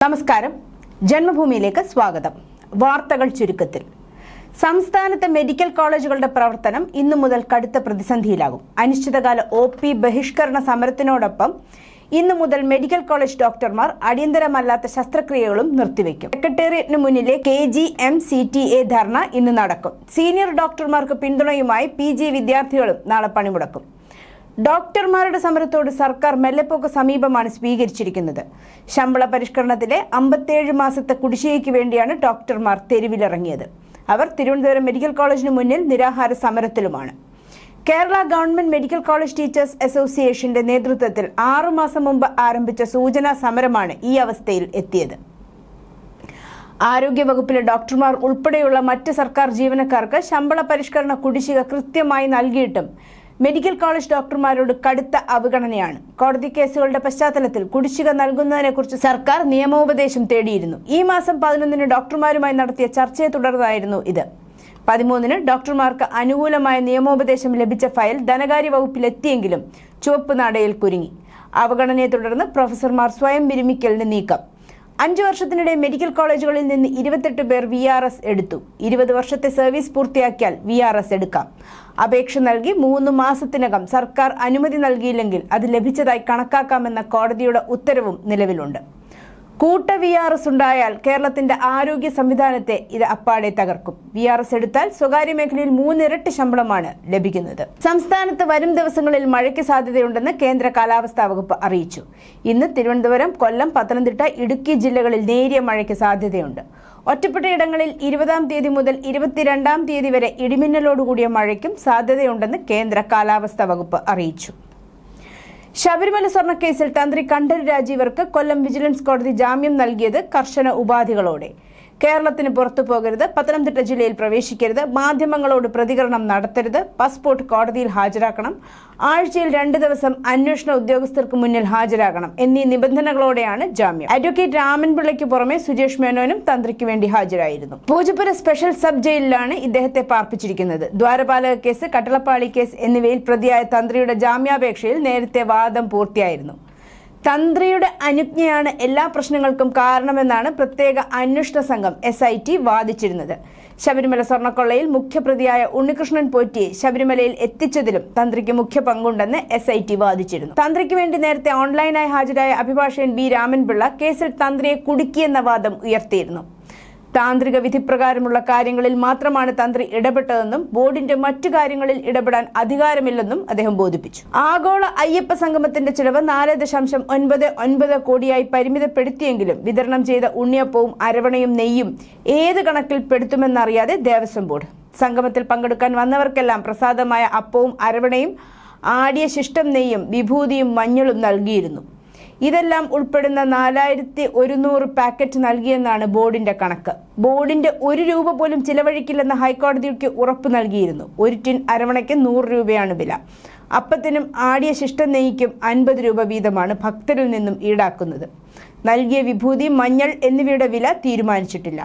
നമസ്കാരം. ജന്മഭൂമിയിലേക്ക് സ്വാഗതം. വാർത്തകൾ ചുരുക്കത്തിൽ. സംസ്ഥാനത്തെ മെഡിക്കൽ കോളേജുകളുടെ പ്രവർത്തനം ഇന്നു മുതൽ കടുത്ത പ്രതിസന്ധിയിലാകും. അനിശ്ചിതകാല OP ബഹിഷ്കരണ സമരത്തിനോടൊപ്പം ഇന്നു മുതൽ മെഡിക്കൽ കോളേജ് ഡോക്ടർമാർ അടിയന്തരമല്ലാത്ത ശസ്ത്രക്രിയകളും നിർത്തിവെക്കും. സെക്രട്ടേറിയറ്റിന് മുന്നിലെ KGM-CTA ധർണ ഇന്ന് നടക്കും. സീനിയർ ഡോക്ടർമാർക്ക് പിന്തുണയുമായി PG വിദ്യാർത്ഥികളും നാളെ പണിമുടക്കും. ഡോക്ടർമാരുടെ സമരത്തോട് സർക്കാർ മെല്ലെപ്പോക്ക് സമീപമാണ് സ്വീകരിച്ചിരിക്കുന്നത്. ശമ്പള പരിഷ്കരണത്തിലെ 57 മാസത്തെ കുടിശ്ശികയ്ക്ക് വേണ്ടിയാണ് ഡോക്ടർമാർ തെരുവിലിറങ്ങിയത്. അവർ തിരുവനന്തപുരം മെഡിക്കൽ കോളേജിന് മുന്നിൽ നിരാഹാര സമരത്തിലുമാണ്. Kerala government medical college teachers അസോസിയേഷന്റെ നേതൃത്വത്തിൽ 6 മാസം മുമ്പ് ആരംഭിച്ച സൂചനാ സമരമാണ് ഈ അവസ്ഥയിൽ എത്തിയത്. ആരോഗ്യവകുപ്പിലെ ഡോക്ടർമാർ ഉൾപ്പെടെയുള്ള മറ്റ് സർക്കാർ ജീവനക്കാർക്ക് ശമ്പള പരിഷ്കരണ കുടിശ്ശിക കൃത്യമായി നൽകിയിട്ടും മെഡിക്കൽ കോളേജ് ഡോക്ടർമാരോട് കടുത്ത അവഗണനയാണ്. കോടതി കേസുകളുടെ പശ്ചാത്തലത്തിൽ കുടിശ്ശിക നൽകുന്നതിനെക്കുറിച്ച് സർക്കാർ നിയമോപദേശം തേടിയിരുന്നു. ഈ മാസം 11-ന് ഡോക്ടർമാരുമായി നടത്തിയ ചർച്ചയെ തുടർന്നായിരുന്നു ഇത്. 13-ന് ഡോക്ടർമാർക്ക് അനുകൂലമായ നിയമോപദേശം ലഭിച്ച ഫയൽ ധനകാര്യ വകുപ്പിലെത്തിയെങ്കിലും ചുവപ്പ് നാടയിൽ കുരുങ്ങി. അവഗണനയെ തുടർന്ന് പ്രൊഫസർമാർ സ്വയം വിരമിക്കലിന് നീക്കം. 5 വർഷത്തിനിടെ മെഡിക്കൽ കോളേജുകളിൽ നിന്ന് 28 പേർ VRS എടുത്തു. 20 വർഷത്തെ സർവീസ് പൂർത്തിയാക്കിയാൽ VRS എടുക്കാം. അപേക്ഷ നൽകി 3 മാസത്തിനകം സർക്കാർ അനുമതി നൽകിയില്ലെങ്കിൽ അത് ലഭിച്ചതായി കണക്കാക്കാമെന്ന കോടതിയുടെ ഉത്തരവും നിലവിലുണ്ട്. കൂട്ട VRS ഉണ്ടായാൽ കേരളത്തിന്റെ ആരോഗ്യ സംവിധാനത്തെ ഇത് അപ്പാടെ തകർക്കും. VRS എടുത്താൽ സ്വകാര്യ മേഖലയിൽ 3 ഇരട്ടി ശമ്പളമാണ് ലഭിക്കുന്നത്. സംസ്ഥാനത്ത് വരും ദിവസങ്ങളിൽ മഴയ്ക്ക് സാധ്യതയുണ്ടെന്ന് കേന്ദ്ര കാലാവസ്ഥാ വകുപ്പ് അറിയിച്ചു. ഇന്ന് തിരുവനന്തപുരം, കൊല്ലം, പത്തനംതിട്ട, ഇടുക്കി ജില്ലകളിൽ നേരിയ മഴയ്ക്ക് സാധ്യതയുണ്ട്. ഒറ്റപ്പെട്ടയിടങ്ങളിൽ 20-ാം തീയതി മുതൽ 22-ാം തീയതി വരെ ഇടിമിന്നലോടുകൂടിയ മഴയ്ക്കും സാധ്യതയുണ്ടെന്ന് കേന്ദ്ര കാലാവസ്ഥാ വകുപ്പ് അറിയിച്ചു. ശബരിമല സ്വർണ്ണക്കേസിൽ തന്ത്രി കണ്ഠര് രാജീവർക്ക് കൊല്ലം വിജിലൻസ് കോടതി ജാമ്യം നൽകിയത് കർശന ഉപാധികളോടെ. കേരളത്തിന് പുറത്തു പോകരുത്, പത്തനംതിട്ട ജില്ലയിൽ പ്രവേശിക്കരുത്, മാധ്യമങ്ങളോട് പ്രതികരണം നടത്തരുത്, പാസ്പോർട്ട് കോടതിയിൽ ഹാജരാക്കണം, ആഴ്ചയിൽ 2 ദിവസം അന്വേഷണ ഉദ്യോഗസ്ഥർക്ക് മുന്നിൽ ഹാജരാകണം എന്നീ നിബന്ധനകളോടെയാണ് ജാമ്യം. അഡ്വക്കേറ്റ് രാമൻപിള്ളയ്ക്ക് പുറമെ സുജേഷ് മേനോനും തന്ത്രിക്ക് വേണ്ടി ഹാജരായിരുന്നു. പൂജപ്പുര സ്പെഷ്യൽ സബ് ജയിലിലാണ് ഇദ്ദേഹത്തെ പാർപ്പിച്ചിരിക്കുന്നത്. ദ്വാരപാലക കേസ്, കട്ടളപ്പാളി കേസ് എന്നിവയിൽ പ്രതിയായ തന്ത്രിയുടെ ജാമ്യാപേക്ഷയിൽ നേരത്തെ വാദം പൂർത്തിയായിരുന്നു. തന്ത്രിയുടെ അനുജ്ഞയാണ് എല്ലാ പ്രശ്നങ്ങൾക്കും കാരണമെന്നാണ് പ്രത്യേക അന്വേഷണ സംഘം SIT വാദിച്ചിരുന്നത്. ശബരിമല സ്വർണ്ണക്കൊള്ളയിൽ മുഖ്യപ്രതിയായ ഉണ്ണികൃഷ്ണൻ പോറ്റിയെ ശബരിമലയിൽ എത്തിച്ചതിലും തന്ത്രിക്ക് മുഖ്യ പങ്കുണ്ടെന്ന് SIT വാദിച്ചിരുന്നു. തന്ത്രിക്ക് വേണ്ടി നേരത്തെ ഓൺലൈനായി ഹാജരായ അഭിഭാഷകൻ B രാമൻപിള്ള കേസിൽ തന്ത്രിയെ കുടുക്കിയെന്ന വാദം ഉയർത്തിയിരുന്നു. താന്ത്രിക വിധിപ്രകാരമുള്ള കാര്യങ്ങളിൽ മാത്രമാണ് തന്ത്രി ഇടപെട്ടതെന്നും ബോർഡിന്റെ മറ്റു കാര്യങ്ങളിൽ ഇടപെടാൻ അധികാരമില്ലെന്നും അദ്ദേഹം ബോധിപ്പിച്ചു. ആഗോള അയ്യപ്പ സംഗമത്തിന്റെ ചിലവ് 4.99 കോടിയായി പരിമിതപ്പെടുത്തിയെങ്കിലും വിതരണം ചെയ്ത ഉണ്ണിയപ്പവും അരവണയും നെയ്യും ഏത് കണക്കിൽ പെടുത്തുമെന്നറിയാതെ ദേവസ്വം ബോർഡ്. സംഗമത്തിൽ പങ്കെടുക്കാൻ വന്നവർക്കെല്ലാം പ്രസാദമായ അപ്പവും അരവണയും ആടിയ ശിഷ്ടം നെയ്യും വിഭൂതിയും മഞ്ഞളും നൽകിയിരുന്നു. ഇതെല്ലാം ഉൾപ്പെടുന്ന 4100 പാക്കറ്റ് നൽകിയെന്നാണ് ബോർഡിന്റെ കണക്ക്. ബോർഡിന്റെ 1 രൂപ പോലും ചിലവഴിക്കില്ലെന്ന് ഹൈക്കോടതിക്ക് ഉറപ്പ് നൽകിയിരുന്നു. 1 ടിൻ അരവണയ്ക്ക് 100 രൂപയാണ് വില. അപ്പത്തിനും ആടിയ ശിഷ്ട നെയ്യ്ക്കും 50 രൂപ വീതമാണ് ഭക്തരിൽ നിന്നും ഈടാക്കുന്നത്. നൽകിയ വിഭൂതി, മഞ്ഞൾ എന്നിവയുടെ വില തീരുമാനിച്ചിട്ടില്ല.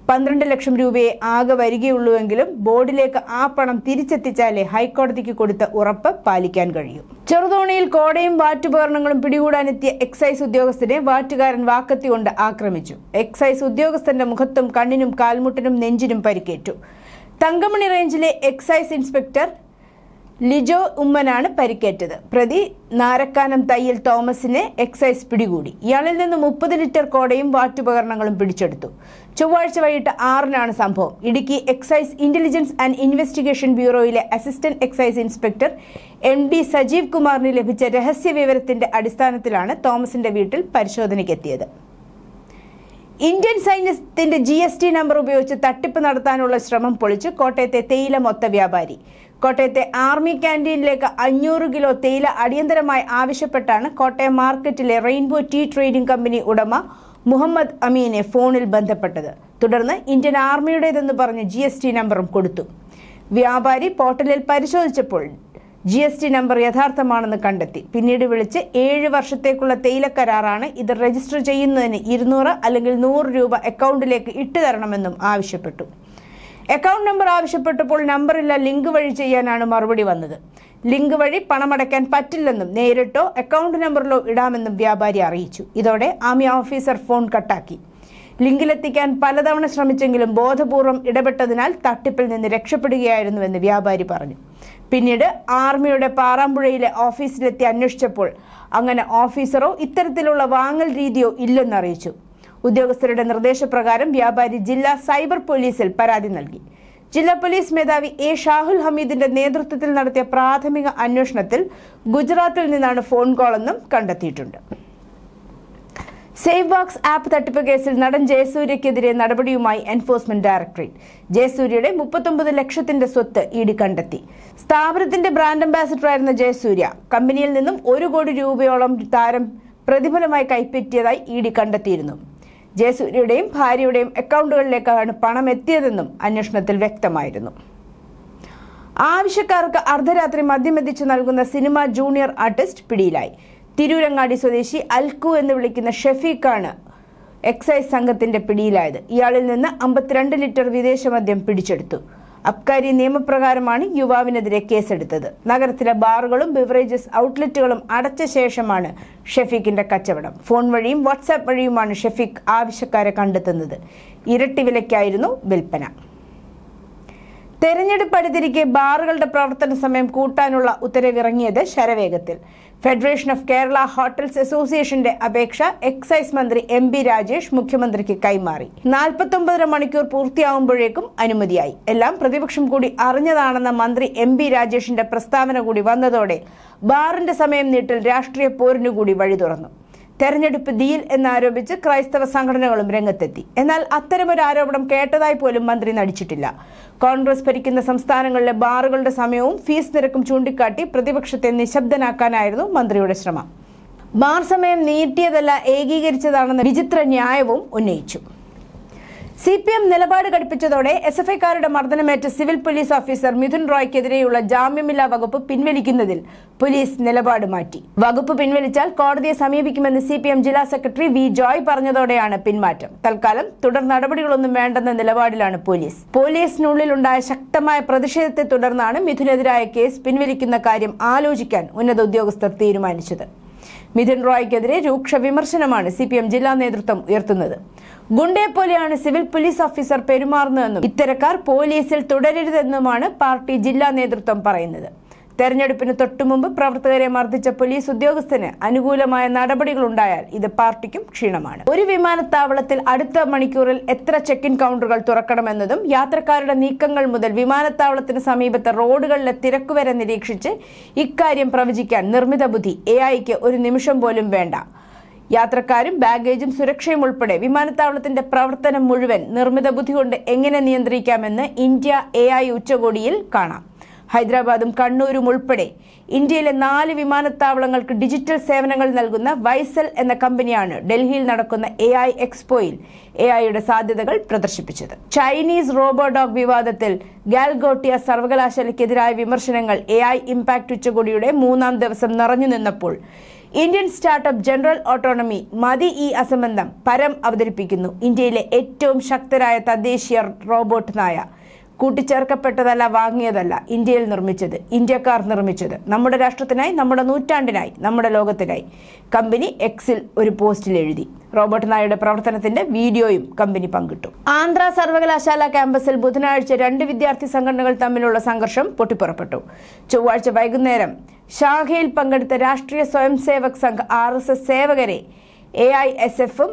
12 ലക്ഷം രൂപയെ ആകെ വരികയുള്ളൂവെങ്കിലും ബോർഡിലേക്ക് ആ പണം തിരിച്ചെത്തിച്ചാലേ ഹൈക്കോടതിക്ക് കൊടുത്ത ഉറപ്പ് പാലിക്കാൻ കഴിയൂ. ചെറുതോണിയിൽ കോടയും വാറ്റുപകരണങ്ങളും പിടികൂടാനെത്തിയ എക്സൈസ് ഉദ്യോഗസ്ഥനെ വാറ്റുകാരൻ വാക്കത്തി കൊണ്ട് ആക്രമിച്ചു. എക്സൈസ് ഉദ്യോഗസ്ഥന്റെ മുഖത്തും കണ്ണിനും കാൽമുട്ടിനും നെഞ്ചിനും പരിക്കേറ്റു. തങ്കമണി റേഞ്ചിലെ എക്സൈസ് ഇൻസ്പെക്ടർ ലിജോ ഉമ്മനാണ് പരിക്കേറ്റത്. പ്രതി നാരക്കാനം തയ്യൽ തോമസിനെ എക്സൈസ് പിടികൂടി. ഇയാളിൽ നിന്ന് 30 ലിറ്റർ കോടയും വാറ്റുപകരണങ്ങളും പിടിച്ചെടുത്തു. ചൊവ്വാഴ്ച വൈകിട്ട് 6-നാണ് സംഭവം. Idukki excise intelligence and investigation ബ്യൂറോയിലെ assistant excise inspector MD Sajeev കുമാറിന് ലഭിച്ച രഹസ്യ വിവരത്തിന്റെ അടിസ്ഥാനത്തിലാണ് തോമസിന്റെ വീട്ടിൽ പരിശോധനയ്ക്കെത്തിയത്. ഇന്ത്യൻ സൈന്യത്തിന്റെ GST നമ്പർ ഉപയോഗിച്ച് തട്ടിപ്പ് നടത്താനുള്ള ശ്രമം പൊളിച്ച് കോട്ടയത്തെ തേയില മൊത്ത വ്യാപാരി. കോട്ടയത്തെ ആർമി ക്യാന്റീനിലേക്ക് 500 കിലോ തേയില അടിയന്തരമായി ആവശ്യപ്പെട്ടാണ് കോട്ടയം മാർക്കറ്റിലെ റെയിൻബോ ടീ ട്രേഡിംഗ് കമ്പനി ഉടമ മുഹമ്മദ് അമീനെ ഫോണിൽ ബന്ധപ്പെട്ടത്. തുടർന്ന് ഇന്ത്യൻ ആർമിയുടേതെന്ന് പറഞ്ഞ് GST നമ്പറും കൊടുത്തു. വ്യാപാരി പോർട്ടലിൽ പരിശോധിച്ചപ്പോൾ GST നമ്പർ യഥാർത്ഥമാണെന്ന് കണ്ടെത്തി. പിന്നീട് വിളിച്ച് 7 വർഷത്തേക്കുള്ള തേയില കരാറാണ്, ഇത് രജിസ്റ്റർ ചെയ്യുന്നതിന് 200 അല്ലെങ്കിൽ 100 രൂപ അക്കൗണ്ടിലേക്ക് ഇട്ടുതരണമെന്നും ആവശ്യപ്പെട്ടു. അക്കൗണ്ട് നമ്പർ ആവശ്യപ്പെട്ടപ്പോൾ നമ്പറില്ല, ലിങ്ക് വഴി ചെയ്യാനാണ് മറുപടി വന്നത്. ലിങ്ക് വഴി പണമടയ്ക്കാൻ പറ്റില്ലെന്നും നേരിട്ടോ അക്കൗണ്ട് നമ്പറിലോ ഇടാമെന്നും വ്യാപാരി അറിയിച്ചു. ഇതോടെ ആർമി ഓഫീസർ ഫോൺ കട്ടാക്കി. ലിങ്കിലെത്തിക്കാൻ പലതവണ ശ്രമിച്ചെങ്കിലും ബോധപൂർവം ഇടപെട്ടതിനാൽ തട്ടിപ്പിൽ നിന്ന് രക്ഷപ്പെടുകയായിരുന്നുവെന്ന് വ്യാപാരി പറഞ്ഞു. പിന്നീട് ആർമിയുടെ പാറാമ്പുഴയിലെ ഓഫീസിലെത്തി അന്വേഷിച്ചപ്പോൾ അങ്ങനെ ഓഫീസറോ ഇത്തരത്തിലുള്ള വാങ്ങൽ രീതിയോ ഇല്ലെന്നറിയിച്ചു. ഉദ്യോഗസ്ഥരുടെ നിർദ്ദേശപ്രകാരം വ്യാപാരി ജില്ലാ സൈബർ പോലീസിൽ പരാതി നൽകി. ജില്ലാ പോലീസ് മേധാവി എ ഷാഹുൽ ഹമീദിന്റെ നേതൃത്വത്തിൽ നടത്തിയ പ്രാഥമിക അന്വേഷണത്തിൽ ഗുജറാത്തിൽ നിന്നാണ് ഫോൺ കോളെന്നും കണ്ടെത്തിയിട്ടുണ്ട്. സേവ് ബോക്സ് ആപ്പ് തട്ടിപ്പ് കേസിൽ നടൻ ജയസൂര്യക്കെതിരെ നടപടിയുമായി എൻഫോഴ്സ്മെന്റ് ഡയറക്ടറേറ്റ്. ജയസൂര്യയുടെ 39 ലക്ഷത്തിന്റെ സ്വത്ത് ഇഡി കണ്ടെത്തി. സ്ഥാപനത്തിന്റെ ബ്രാൻഡ് അംബാസിഡറായിരുന്ന ജയസൂര്യ കമ്പനിയിൽ നിന്നും 1 കോടി രൂപയോളം താരം പ്രതിഫലമായി കൈപ്പറ്റിയതായി ഇഡി കണ്ടെത്തിയിരുന്നു. ജയസൂര്യയുടെയും ഭാര്യയുടെയും അക്കൗണ്ടുകളിലേക്കാണ് പണം എത്തിയതെന്നും അന്വേഷണത്തിൽ വ്യക്തമായിരുന്നു. ആവശ്യക്കാർക്ക് അർദ്ധരാത്രി മദ്യമെത്തിച്ചു നൽകുന്ന സിനിമ ജൂനിയർ ആർട്ടിസ്റ്റ് പിടിയിലായി. തിരൂരങ്ങാടി സ്വദേശി അൽക്കു എന്ന് വിളിക്കുന്ന ഷെഫീഖാണ് എക്സൈസ് സംഘത്തിന്റെ പിടിയിലായത്. ഇയാളിൽ നിന്ന് 52 ലിറ്റർ വിദേശ മദ്യം പിടിച്ചെടുത്തു. അബ്കാരി നിയമപ്രകാരമാണ് യുവാവിനെതിരെ കേസെടുത്തത്. നഗരത്തിലെ ബാറുകളും ബിവറേജസ് ഔട്ട്ലെറ്റുകളും അടച്ച ശേഷമാണ് ഷെഫീഖിന്റെ കച്ചവടം. ഫോൺ വഴിയും വാട്സാപ്പ് വഴിയുമാണ് ഷെഫീഖ് ആവശ്യക്കാരെ കണ്ടെത്തുന്നത്. ഇരട്ടി വിലയ്ക്കായിരുന്നു വിൽപ്പന. തെരഞ്ഞെടുപ്പ് അടുത്തിരിക്കെ ബാറുകളുടെ പ്രവർത്തന സമയം കൂട്ടാനുള്ള ഉത്തരവിറങ്ങിയത് ശരവേഗത്തിൽ. ഫെഡറേഷൻ ഓഫ് കേരള ഹോട്ടൽസ് അസോസിയേഷന്റെ അപേക്ഷ എക്സൈസ് മന്ത്രി MP രാജേഷ് മുഖ്യമന്ത്രിക്ക് കൈമാറി. 49.5 മണിക്കൂർ പൂർത്തിയാവുമ്പോഴേക്കും അനുമതിയായി. എല്ലാം പ്രതിപക്ഷം കൂടി അറിഞ്ഞതാണെന്ന മന്ത്രി MP രാജേഷിന്റെ പ്രസ്താവന കൂടി വന്നതോടെ ബാറിന്റെ സമയം നീട്ടൽ രാഷ്ട്രീയ പോരിനുകൂടി വഴി തുറന്നു. തെരഞ്ഞെടുപ്പ് ഡീൽ എന്നാരോപിച്ച് ക്രൈസ്തവ സംഘടനകളും രംഗത്തെത്തി. എന്നാൽ അത്തരമൊരു ആരോപണം കേട്ടതായി പോലും മന്ത്രി നടിച്ചിട്ടില്ല. കോൺഗ്രസ് ഭരിക്കുന്ന സംസ്ഥാനങ്ങളിലെ ബാറുകളുടെ സമയവും ഫീസ് നിരക്കും ചൂണ്ടിക്കാട്ടി പ്രതിപക്ഷത്തെ നിശബ്ദനാക്കാനായിരുന്നു മന്ത്രിയുടെ ശ്രമം. ബാർ സമയം നീട്ടിയതല്ല, ഏകീകരിച്ചതാണെന്ന വിചിത്ര ന്യായവും ഉന്നയിച്ചു. CPM നിലപാട് ഘടിപ്പിച്ചതോടെ SFIക്കാരുടെ മർദ്ദനമേറ്റ സിവിൽ പോലീസ് ഓഫീസർ മിഥുൻ റോയ്ക്കെതിരെയുള്ള ജാമ്യമില്ലാ വകുപ്പ് പിൻവലിക്കുന്നതിൽ പോലീസ് നിലപാട് മാറ്റി. വകുപ്പ് പിൻവലിച്ചാൽ കോടതിയെ സമീപിക്കുമെന്ന് CPM ജില്ലാ സെക്രട്ടറി V. ജോയ് പറഞ്ഞതോടെയാണ് പിന്മാറ്റം. തൽക്കാലം തുടർ നടപടികളൊന്നും വേണ്ടെന്ന നിലപാടിലാണ് പോലീസ്. പോലീസിനുള്ളിലുണ്ടായ ശക്തമായ പ്രതിഷേധത്തെ തുടർന്നാണ് മിഥുനെതിരായ കേസ് പിൻവലിക്കുന്ന കാര്യം ആലോചിക്കാൻ ഉന്നത ഉദ്യോഗസ്ഥർ തീരുമാനിച്ചത്. മിഥുൻ റോയ്ക്കെതിരെ രൂക്ഷ വിമർശനമാണ് CPM ജില്ലാ നേതൃത്വം ഉയർത്തുന്നത്. ഗുണ്ടയെ പോലെയാണ് സിവിൽ പോലീസ് ഓഫീസർ പെരുമാറുന്നതെന്നും ഇത്തരക്കാർ പോലീസിൽ തുടരരുതെന്നുമാണ് പാർട്ടി ജില്ലാ നേതൃത്വം പറയുന്നത്. തെരഞ്ഞെടുപ്പിന് തൊട്ടുമുമ്പ് പ്രവർത്തകരെ മർദ്ദിച്ച പോലീസ് ഉദ്യോഗസ്ഥന് അനുകൂലമായ നടപടികളുണ്ടായാൽ ഇത് പാർട്ടിക്കും ക്ഷീണമാണ്. ഒരു വിമാനത്താവളത്തിൽ അടുത്ത മണിക്കൂറിൽ എത്ര ചെക്ക് ഇൻ കൗണ്ടറുകൾ തുറക്കണമെന്നതും യാത്രക്കാരുടെ നീക്കങ്ങൾ മുതൽ വിമാനത്താവളത്തിന് സമീപത്തെ റോഡുകളിലെ തിരക്ക് വരെ നിരീക്ഷിച്ച് ഇക്കാര്യം പ്രവചിക്കാൻ നിർമ്മിത ബുദ്ധി AIക്ക് ഒരു നിമിഷം പോലും വേണ്ട. യാത്രക്കാരും ബാഗേജും സുരക്ഷയും ഉൾപ്പെടെ വിമാനത്താവളത്തിന്റെ പ്രവർത്തനം മുഴുവൻ നിർമ്മിത ബുദ്ധി കൊണ്ട് എങ്ങനെ നിയന്ത്രിക്കാമെന്ന് ഇന്ത്യ AI ഉച്ചകോടിയിൽ കാണാം. ഹൈദരാബാദും കണ്ണൂരും ഉൾപ്പെടെ ഇന്ത്യയിലെ 4 വിമാനത്താവളങ്ങൾക്ക് ഡിജിറ്റൽ സേവനങ്ങൾ നൽകുന്ന വൈസൽ എന്ന കമ്പനിയാണ് ഡൽഹിയിൽ നടക്കുന്ന AI എക്സ്പോയിൽ AIയുടെ സാധ്യതകൾ പ്രദർശിപ്പിച്ചത്. ചൈനീസ് റോബോഡോഗ് വിവാദത്തിൽ ഗാൽഗോട്ടിയ സർവകലാശാലയ്ക്കെതിരായ വിമർശനങ്ങൾ AI ഇംപാക്ട് ഉച്ചകോടിയുടെ 3ാം ദിവസം നിറഞ്ഞു നിന്നപ്പോൾ ഇന്ത്യൻ സ്റ്റാർട്ടപ്പ് ജനറൽ ഓട്ടോണമി മതി ഈ അസംബന്ധം പരം അവതരിപ്പിക്കുന്നു. ഇന്ത്യയിലെ ഏറ്റവും ശക്തരായ തദ്ദേശീയ റോബോട്ട് നായ കൂട്ടിച്ചേർക്കപ്പെട്ടതല്ല, വാങ്ങിയതല്ല, ഇന്ത്യയിൽ നിർമ്മിച്ചത്, ഇന്ത്യക്കാർ നിർമ്മിച്ചത്, നമ്മുടെ രാഷ്ട്രത്തിനായി, നമ്മുടെ നൂറ്റാണ്ടിനായി, നമ്മുടെ ലോകത്തിനായി. കമ്പനി എക്സിൽ ഒരു പോസ്റ്റിൽ എഴുതി. റോബോട്ട് നായയുടെ പ്രവർത്തനത്തിന്റെ വീഡിയോയും കമ്പനി പങ്കിട്ടു. ആന്ധ്ര സർവകലാശാല ക്യാമ്പസിൽ ബുധനാഴ്ച 2 വിദ്യാർത്ഥി സംഘടനകൾ തമ്മിലുള്ള സംഘർഷം പൊട്ടിപ്പുറപ്പെട്ടു. ചൊവ്വാഴ്ച വൈകുന്നേരം ശാഖയിൽ പങ്കെടുത്ത രാഷ്ട്രീയ സ്വയം സേവക് സംഘ് RSS സേവകരെ AISFും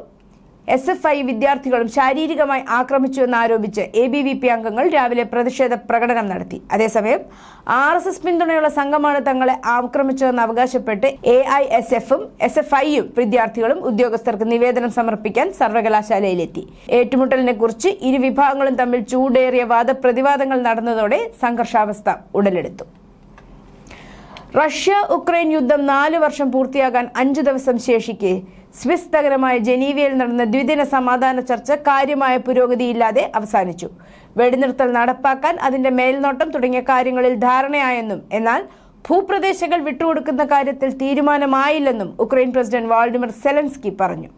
SFI വിദ്യാർത്ഥികളും ശാരീരികമായി ആക്രമിച്ചുവെന്നാരോപിച്ച് ABVP അംഗങ്ങൾ രാവിലെ പ്രതിഷേധ പ്രകടനം നടത്തി. അതേസമയം RSS പിന്തുണയുള്ള സംഘമാണ് തങ്ങളെ ആക്രമിച്ചതെന്ന് അവകാശപ്പെട്ട് AISFും SFIയും വിദ്യാർത്ഥികളും ഉദ്യോഗസ്ഥർക്ക് നിവേദനം സമർപ്പിക്കാൻ സർവകലാശാലയിലെത്തി. ഏറ്റുമുട്ടലിനെ കുറിച്ച് ഇരു വിഭാഗങ്ങളും തമ്മിൽ ചൂടേറിയ വാദപ്രതിവാദങ്ങൾ നടന്നതോടെ സംഘർഷാവസ്ഥ ഉടലെടുത്തു. റഷ്യ ഉക്രൈൻ യുദ്ധം 4 വർഷം പൂർത്തിയാകാൻ 5 ദിവസം ശേഷിക്കെ സ്വിസ് നഗരമായ ജനീവയിൽ നടന്ന ദ്വിദിന സമാധാന ചർച്ച കാര്യമായ പുരോഗതിയില്ലാതെ അവസാനിച്ചു. വെടിനിർത്തൽ നടപ്പാക്കാൻ അതിന്റെ മേൽനോട്ടം തുടങ്ങിയ കാര്യങ്ങളിൽ ധാരണയായെന്നും എന്നാൽ ഭൂപ്രദേശങ്ങൾ വിട്ടുകൊടുക്കുന്ന കാര്യത്തിൽ തീരുമാനമായില്ലെന്നും ഉക്രൈൻ പ്രസിഡന്റ് വോളഡിമിർ സെലൻസ്കി പറഞ്ഞു.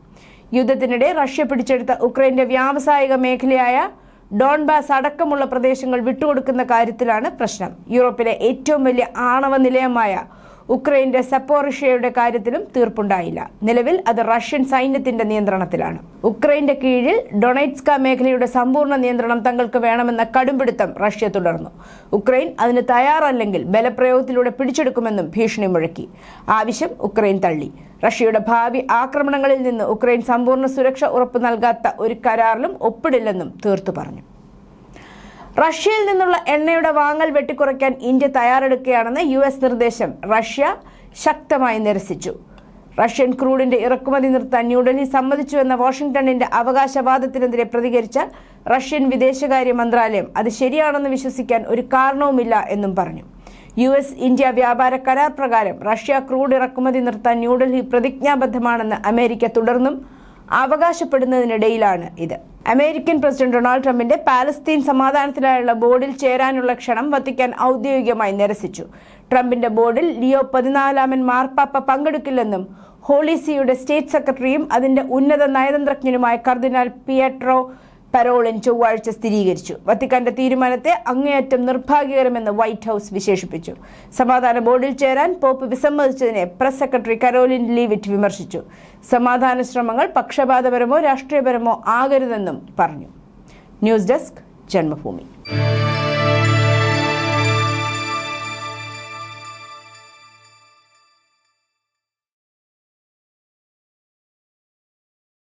യുദ്ധത്തിനിടെ റഷ്യ പിടിച്ചെടുത്ത ഉക്രൈന്റെ വ്യാവസായിക മേഖലയായ ഡോൺബാസ് അടക്കമുള്ള പ്രദേശങ്ങൾ വിട്ടുകൊടുക്കുന്ന കാര്യത്തിലാണ് പ്രശ്നം. യൂറോപ്പിലെ ഏറ്റവും വലിയ ആണവ നിലയമായ ഉക്രൈന്റെ സപ്പോറിഷ്യയുടെ കാര്യത്തിലും തീർപ്പുണ്ടായില്ല. നിലവിൽ അത് റഷ്യൻ സൈന്യത്തിന്റെ നിയന്ത്രണത്തിലാണ്. ഉക്രൈന്റെ കീഴിൽ ഡൊണേറ്റ്സ്ക മേഖലയുടെ സമ്പൂർണ്ണ നിയന്ത്രണം തങ്ങൾക്ക് വേണമെന്ന കടുംപിടുത്തം റഷ്യ തുടർന്നു. ഉക്രൈൻ അതിന് തയ്യാറല്ലെങ്കിൽ ബലപ്രയോഗത്തിലൂടെ പിടിച്ചെടുക്കുമെന്നും ഭീഷണി മുഴക്കി. ആവശ്യം ഉക്രൈൻ തള്ളി. റഷ്യയുടെ ഭാവി ആക്രമണങ്ങളിൽ നിന്ന് ഉക്രൈൻ സമ്പൂർണ്ണ സുരക്ഷ ഉറപ്പു നൽകാത്ത ഒരു കരാറിലും ഒപ്പിടില്ലെന്നും തീർത്തു പറഞ്ഞു. റഷ്യയിൽ നിന്നുള്ള എണ്ണയുടെ വാങ്ങൽ വെട്ടിക്കുറയ്ക്കാൻ ഇന്ത്യ തയ്യാറെടുക്കുകയാണെന്ന് US നിർദ്ദേശം റഷ്യ ശക്തമായി നിരസിച്ചു. റഷ്യൻ ക്രൂഡിന്റെ ഇറക്കുമതി നിർത്താൻ ന്യൂഡൽഹി സമ്മതിച്ചുവെന്ന വാഷിംഗ്ടണിന്റെ അവകാശവാദത്തിനെതിരെ പ്രതികരിച്ച റഷ്യൻ വിദേശകാര്യ മന്ത്രാലയം അത് ശരിയാണെന്ന് വിശ്വസിക്കാൻ ഒരു കാരണവുമില്ല എന്നും പറഞ്ഞു. US-ഇന്ത്യ വ്യാപാര കരാർ പ്രകാരം റഷ്യ ക്രൂഡ് ഇറക്കുമതി നിർത്താൻ ന്യൂഡൽഹി പ്രതിജ്ഞാബദ്ധമാണെന്ന് അമേരിക്ക തുടർന്നും അവകാശപ്പെടുന്നതിനിടയിലാണ് ഇത്. അമേരിക്കൻ പ്രസിഡന്റ് ഡൊണാൾഡ് ട്രംപിന്റെ പാലസ്തീൻ സമാധാനത്തിനായുള്ള ബോർഡിൽ ചേരാനുള്ള ക്ഷണം വത്തിക്കാൻ ഔദ്യോഗികമായി നിരസിച്ചു. ട്രംപിന്റെ ബോർഡിൽ ലിയോ 14 മാർപ്പാപ്പ പങ്കെടുക്കില്ലെന്നും ഹോളി സിയുടെ സ്റ്റേറ്റ് സെക്രട്ടറിയും അതിന്റെ ഉന്നത നയതന്ത്രജ്ഞനുമായ കർദിനാൾ പിയട്രോ പരോളിൻ ചൊവ്വാഴ്ച സ്ഥിരീകരിച്ചു. വത്തിക്കാന്റെ തീരുമാനത്തെ അങ്ങേയറ്റം നിർഭാഗ്യകരമെന്ന് വൈറ്റ് ഹൌസ് വിശേഷിപ്പിച്ചു. സമാധാന ബോർഡിൽ ചേരാൻ പോപ്പ് വിസമ്മതിച്ചതിനെ പ്രസ് സെക്രട്ടറി കരോലിൻ ലീവിറ്റ് വിമർശിച്ചു. സമാധാന ശ്രമങ്ങൾ പക്ഷപാതപരമോ രാഷ്ട്രീയപരമോ ആകരുതെന്നും പറഞ്ഞു. News desk Janmabhumi.